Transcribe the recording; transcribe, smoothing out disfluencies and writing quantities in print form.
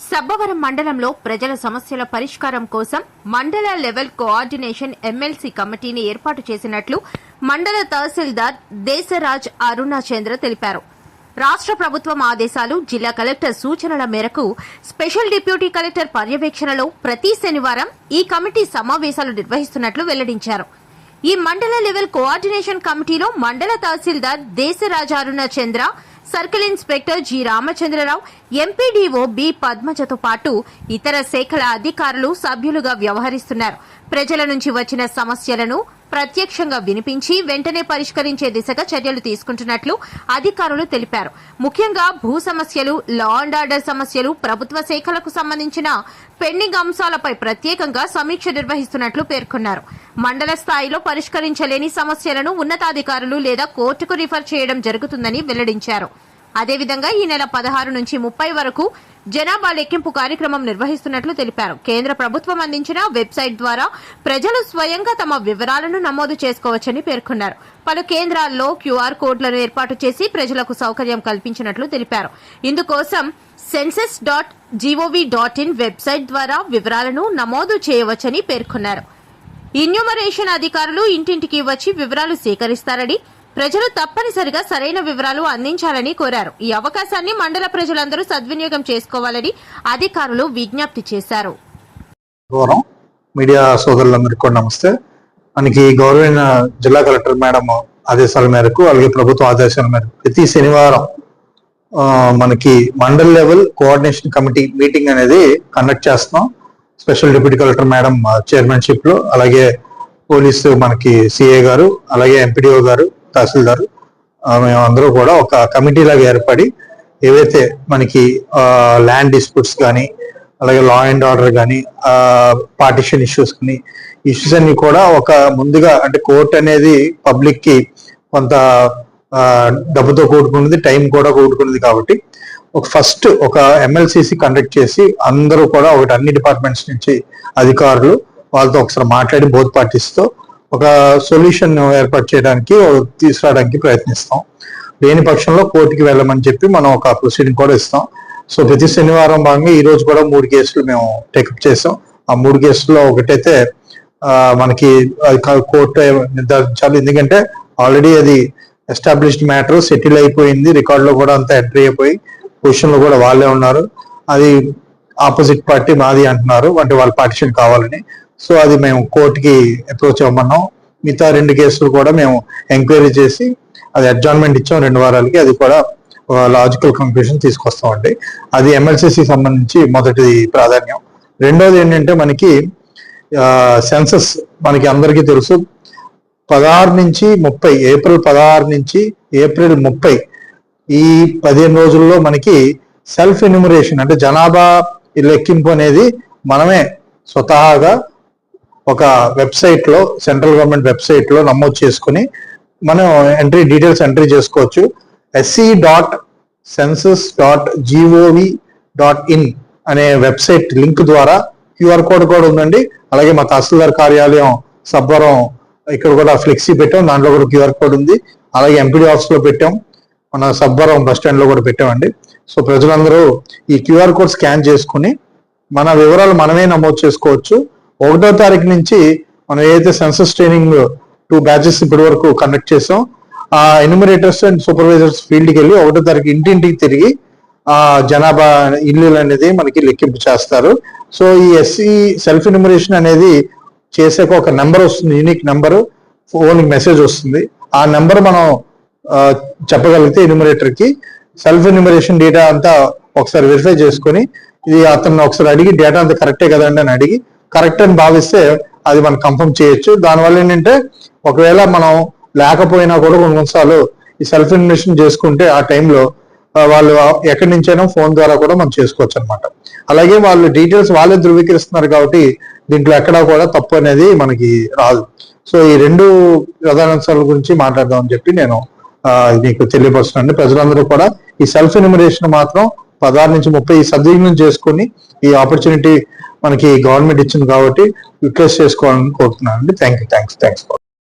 సబ్బవరం మండలంలో ప్రజల సమస్యల పరిష్కారం కోసం మండల లెవెల్ కోఆర్డినేషన్ ఎమ్మెల్సీ కమిటీని ఏర్పాటు చేసినట్లు మండల తహసీల్దార్ దేశరాజ్ అరుణచంద్ర తెలిపారు. రాష్ట్ర ప్రభుత్వం ఆదేశాలు, జిల్లా కలెక్టర్ సూచనల మేరకు స్పెషల్ డిప్యూటీ కలెక్టర్ పర్యవేక్షణలో ప్రతి శనివారం ఈ కమిటీ సమావేశాలు నిర్వహిస్తున్నట్లు వెల్లడించారు. ఈ మండల లెవెల్ కోఆర్డినేషన్ కమిటీలో మండల tahsildar Desaraj Arunachandra, circle inspector G Ramachandra Rao, MPDO B పద్మజతో పాటు ఇతర శాఖల అధికారులు సభ్యులుగా వ్యవహరిస్తున్నారు. ప్రజల నుంచి వచ్చిన సమస్యలను ప్రత్యక్షంగా వినిపించి వెంటనే పరిష్కరించే దిశగా చర్యలు తీసుకుంటున్నట్లు అధికారులు తెలిపారు. ముఖ్యంగా భూ సమస్యలు, లా అండ్ ఆర్డర్ సమస్యలు, ప్రభుత్వ శాఖలకు సంబంధించిన పెండింగ్ అంశాలపై ప్రత్యేకంగా సమీక్ష నిర్వహిస్తున్నట్లు పేర్కొన్నారు. మండల స్థాయిలో పరిష్కరించలేని సమస్యలను ఉన్నతాధికారులు లేదా కోర్టుకు రిఫర్ చేయడం జరుగుతుందని వెల్లడించారు. అదేవిధంగా ఈ నెల 16 నుంచి 30 వరకు జనాభా లెక్కింపు కార్యక్రమం నిర్వహిస్తున్నట్లు తెలిపారు. కేంద్ర ప్రభుత్వం అందించిన వెబ్సైట్ ద్వారా ప్రజలు స్వయంగా తమ వివరాలను నమోదు చేసుకోవచ్చని పేర్కొన్నారు. పలు కేంద్రాల్లో క్యూఆర్ కోడ్లను ఏర్పాటు చేసి ప్రజలకు సౌకర్యం కల్పించినట్లు తెలిపారు. ఇందుకోసం census.gov.in వెబ్సైట్ ద్వారా వివరాలను నమోదు చేయవచ్చని పేర్కొన్నారు. ఇన్యూమరేషన్ అధికారులు ఇంటింటికి వచ్చి వివరాలు సేకరిస్తారని, ప్రజలు తప్పనిసరిగా సరైన వివరాలు అందించాలని కోరారు. ఈ అవకాశాన్ని మండల ప్రజలందరూ సద్వినియోగం చేసుకోవాలని అధికారులు విజ్ఞప్తి చేశారు. మీడియా సోదరులందరికీ కూడా నమస్తే. మనకి గౌరవైన జిల్లా కలెక్టర్ మేడం ఆదేశాల మేరకు, అలాగే ప్రభుత్వ ఆదేశాల మేరకు ప్రతి శనివారం మనకి mandal level coordination committee meeting అనేది కండక్ట్ చేస్తున్నాం. Special deputy collector madam chairmanship లో, అలాగే పోలీసు మనకి సిఏ గారు, అలాగే ఎంపీడీఓ గారు, తహసీల్దారు, మేమందరూ కూడా ఒక కమిటీ లాగా ఏర్పడి ఏవైతే మనకి ల్యాండ్ డిస్ప్యూట్స్ కానీ, అలాగే లా అండ్ ఆర్డర్ కానీ, పార్టిషన్ ఇష్యూస్ కానీ, ఇష్యూస్ అన్ని కూడా ఒక ముందుగా, అంటే కోర్టు అనేది పబ్లిక్ కి కొంత డబ్బుతో కూడుకున్నది, టైం కూడా కూడుకున్నది కాబట్టి ఫస్ట్ ఒక ఎమ్మెల్సీసీ కండక్ట్ చేసి అందరూ కూడా అన్ని డిపార్ట్మెంట్స్ నుంచి అధికారులు వాళ్ళతో ఒకసారి మాట్లాడి బోత్ పార్టీస్ తో ఒక సొల్యూషన్ ఏర్పాటు చేయడానికి, తీసుకురావడానికి ప్రయత్నిస్తాం. లేని పక్షంలో కోర్టుకి వెళ్ళమని చెప్పి మనం ఒక ప్రొసీడింగ్ కూడా ఇస్తాం. సో ప్రతి శనివారం భాగంగా ఈ రోజు కూడా 3 కేసులు మేము టేకప్ చేసాం. ఆ 3 కేసుల్లో ఒకటైతే మనకి కోర్టు నిర్ధారించాలి. ఎందుకంటే ఆల్రెడీ అది ఎస్టాబ్లిష్డ్ మ్యాటర్, సెటిల్ అయిపోయింది, రికార్డ్ లో కూడా అంతా ఎంట్రీ అయిపోయి పొజిషన్ లో కూడా వాళ్ళే ఉన్నారు. అది ఆపోజిట్ పార్టీ మాది అంటున్నారు, అంటే వాళ్ళ పార్టిషన్ కావాలని. సో అది మేము కోర్టుకి అప్రోచ్ అవ్వమన్నాం. మిగతా 2 కేసులు కూడా మేము ఎంక్వైరీ చేసి అది అడ్జాయిన్మెంట్ ఇచ్చాం 2 వారాలకి. అది కూడా లాజికల్ కంక్లూషన్ తీసుకొస్తామండి. అది ఎమ్మెల్సీకి సంబంధించి మొదటి ప్రాధాన్యం. రెండోది ఏంటంటే మనకి సెన్సస్, మనకి అందరికీ తెలుసు 16 నుంచి 30, ఏప్రిల్ 16 నుంచి ఏప్రిల్ 30 ఈ 15 రోజుల్లో మనకి సెల్ఫ్ ఎన్యూమరేషన్, అంటే జనాభా లెక్కింపు అనేది మనమే స్వతహాగా ఒక వెబ్సైట్ లో, సెంట్రల్ గవర్నమెంట్ వెబ్సైట్ లో నమోదు చేసుకుని మనం డీటెయిల్స్ ఎంట్రీ చేసుకోవచ్చు. se.census.gov.in అనే వెబ్సైట్ లింక్ ద్వారా క్యూఆర్ కోడ్ కూడా ఉందండి. అలాగే మా తహసీల్దార్ కార్యాలయం సబ్బవరం ఇక్కడ కూడా ఫ్లెక్సీ పెట్టాం, దాంట్లో కూడా క్యూఆర్ కోడ్ ఉంది. అలాగే ఎంపీడీ ఆఫీస్ లో పెట్టాం, మన సబ్బవరం బస్ స్టాండ్ లో కూడా పెట్టామండి. సో ప్రజలందరూ ఈ క్యూఆర్ కోడ్ స్కాన్ చేసుకుని మన వివరాలు మనమే నమోదు చేసుకోవచ్చు. 1వ తారీఖు నుంచి మనం ఏదైతే సెన్సస్ ట్రైనింగ్ 2 బ్యాచెస్ ఇప్పటి వరకు కండక్ట్ చేసాం, ఆ ఎన్యూమరేటర్స్ అండ్ సూపర్వైజర్స్ ఫీల్డ్కి వెళ్ళి 1వ తారీఖు ఇంటింటికి తిరిగి ఆ జనాభా ఇల్లు అనేది మనకి లెక్కింపు చేస్తారు. సో ఈ సెల్ఫ్ ఎన్యూమరేషన్ అనేది చేసాక ఒక నెంబర్ వస్తుంది, యూనిక్ నెంబర్, ఫోన్ మెసేజ్ వస్తుంది. ఆ నెంబర్ మనం చెప్పగలిగితే ఎన్యూమరేటర్ కి సెల్ఫ్ ఎన్యూమరేషన్ డేటా అంతా ఒకసారి వెరిఫై చేసుకొని, ఇది అతను ఒకసారి అడిగి డేటా అంతా కరెక్టే కదండి అని అడిగి కరెక్ట్ అని భావిస్తే అది మనం కన్ఫర్మ్ చేయొచ్చు. దానివల్ల ఏంటంటే ఒకవేళ మనం లేకపోయినా కూడా కొన్నిసార్లు ఈ సెల్ఫ్ ఎన్యూమరేషన్ చేసుకుంటే ఆ టైంలో వాళ్ళు ఎక్కడి నుంచైనా ఫోన్ ద్వారా కూడా మనం చేసుకోవచ్చు అనమాట. అలాగే వాళ్ళు డీటెయిల్స్ వాళ్ళే ధృవీకరిస్తున్నారు కాబట్టి దీంట్లో ఎక్కడా కూడా తప్పు అనేది మనకి రాదు. సో ఈ 2 ప్రధాన అంశాల గురించి మాట్లాడదామని చెప్పి నేను మీకు తెలియపరుస్తున్నాను. ప్రజలందరూ కూడా ఈ సెల్ఫ్ ఎన్యూమరేషన్ మాత్రం 16 నుంచి 30 సద్వినియోగం చేసుకుని ఈ ఆపర్చునిటీ మనకి గవర్నమెంట్ ఇచ్చింది కాబట్టి యూటిలైజ్ చేసుకోవాలని కోరుతున్నాను అండి. థ్యాంక్స్.